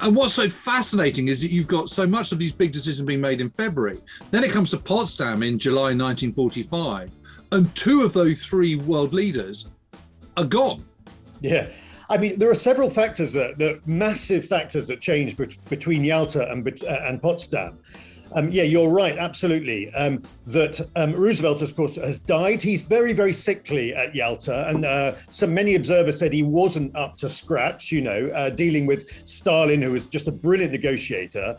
And what's so fascinating is that you've got so much of these big decisions being made in February. Then it comes to Potsdam in July 1945, and 2 of those 3 world leaders are gone. Yeah. I mean, there are several factors, massive factors that change between Yalta and Potsdam. Yeah, you're right, absolutely. That Roosevelt, of course, has died. He's very, very sickly at Yalta, and many observers said he wasn't up to scratch, dealing with Stalin, who was just a brilliant negotiator.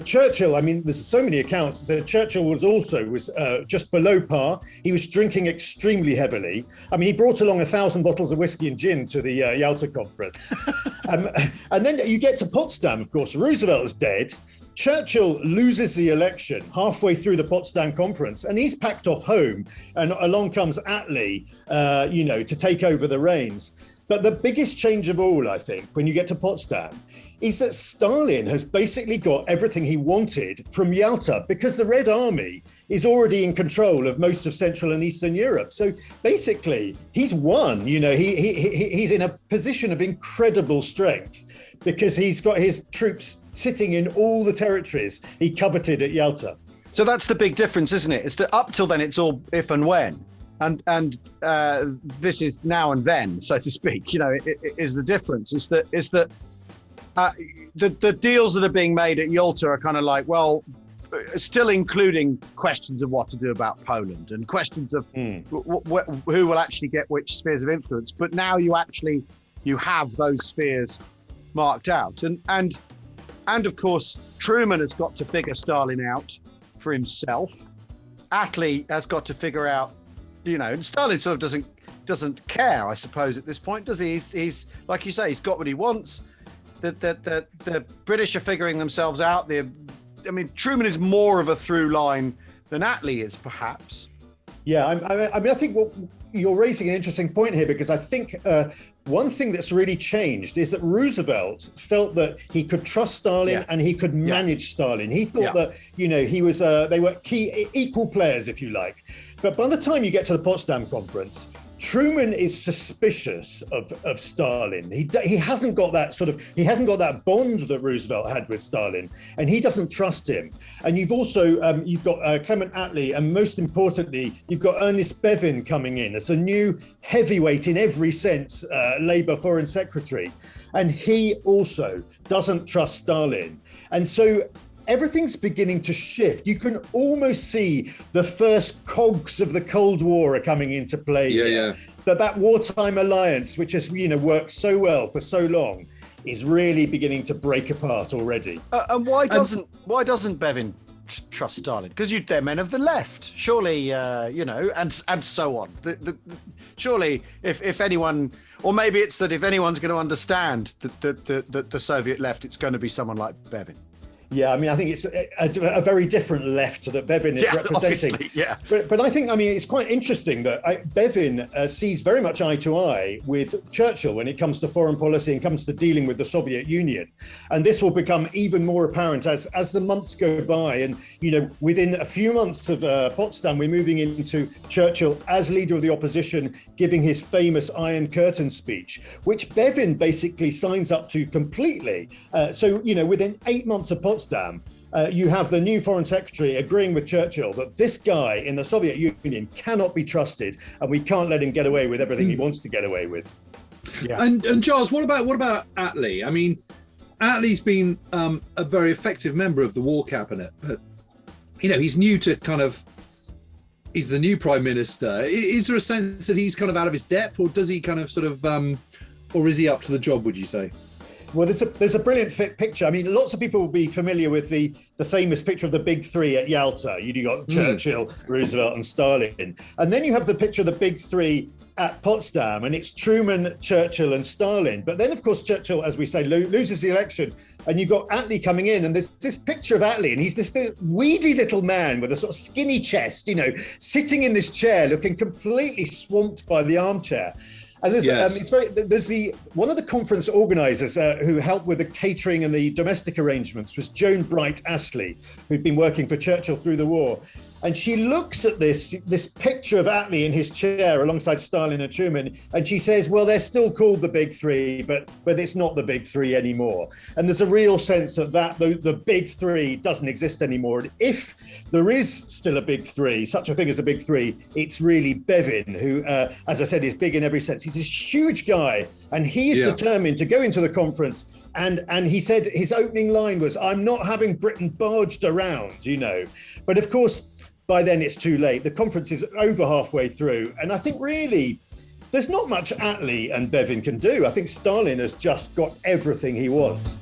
Churchill, I mean, there's so many accounts that Churchill was just below par. He was drinking extremely heavily. I mean, he brought along 1,000 bottles of whiskey and gin to the Yalta conference. And then you get to Potsdam, of course. Roosevelt is dead. Churchill loses the election halfway through the Potsdam conference, and he's packed off home, and along comes Attlee, to take over the reins. But the biggest change of all, I think, when you get to Potsdam, is that Stalin has basically got everything he wanted from Yalta, because the Red Army is already in control of most of Central and Eastern Europe. So basically, he's won. He's in a position of incredible strength because he's got his troops sitting in all the territories he coveted at Yalta. So that's the big difference, isn't it? It's that up till then, it's all if and when. And this is now and then, so to speak. It is the difference. Is that the deals that are being made at Yalta are kind of like, well, still including questions of what to do about Poland and questions of who will actually get which spheres of influence. But now you have those spheres marked out, and of course Truman has got to figure Stalin out for himself. Attlee has got to figure out. Stalin sort of doesn't care, I suppose, at this point, does he? He's like you say, he's got what he wants. The British are figuring themselves out. Truman is more of a through line than Attlee is, perhaps. Yeah, I think you're raising an interesting point here, because I think one thing that's really changed is that Roosevelt felt that he could trust Stalin and he could manage Stalin. He thought that he was they were key equal players, if you like. But by the time you get to the Potsdam Conference, Truman is suspicious of Stalin. He hasn't got that bond that Roosevelt had with Stalin, and he doesn't trust him. And you've also you've got Clement Attlee, and most importantly, you've got Ernest Bevin coming in as a new heavyweight in every sense, Labour Foreign Secretary, and he also doesn't trust Stalin. And so everything's beginning to shift. You can almost see the first cogs of the Cold War are coming into play. Yeah. That wartime alliance, which has worked so well for so long, is really beginning to break apart already. And why doesn't Bevin trust Stalin? Because they're men of the left, surely. And so on. Surely, if anyone, or maybe it's that if anyone's going to understand the Soviet left, it's going to be someone like Bevin. Yeah, I think it's a very different left that Bevin is representing. Obviously, yeah. But I think, it's quite interesting that Bevin sees very much eye to eye with Churchill when it comes to foreign policy and comes to dealing with the Soviet Union. And this will become even more apparent as the months go by. And, within a few months of Potsdam, we're moving into Churchill as leader of the opposition, giving his famous Iron Curtain speech, which Bevin basically signs up to completely. So, within 8 months of Potsdam, you have the new foreign secretary agreeing with Churchill that this guy in the Soviet Union cannot be trusted, and we can't let him get away with everything he wants to get away with. Yeah. And Giles, what about Attlee? Attlee's been a very effective member of the war cabinet, but he's new to he's the new prime minister. Is there a sense that he's kind of out of his depth, or does he or is he up to the job, would you say? Well, there's a brilliant picture. Lots of people will be familiar with the famous picture of the big three at Yalta. You got Churchill, Roosevelt, and Stalin. And then you have the picture of the big three at Potsdam, and it's Truman, Churchill, and Stalin. But then, of course, Churchill, as we say, loses the election, and you've got Attlee coming in, and there's this picture of Attlee, and he's this weedy little man with a sort of skinny chest, sitting in this chair, looking completely swamped by the armchair. And there's one of the conference organisers who helped with the catering and the domestic arrangements was Joan Bright Astley, who'd been working for Churchill through the war. And she looks at this picture of Attlee in his chair alongside Stalin and Truman, and she says, well, they're still called the big three, but it's not the big three anymore. And there's a real sense of that the big three doesn't exist anymore. And if there is still a big three, such a thing as a big three, it's really Bevin, who, as I said, is big in every sense. He's this huge guy, and he's determined to go into the conference. And he said his opening line was, I'm not having Britain barged around, you know. But of course, by then it's too late. The conference is over halfway through. And I think really there's not much Attlee and Bevin can do. I think Stalin has just got everything he wants.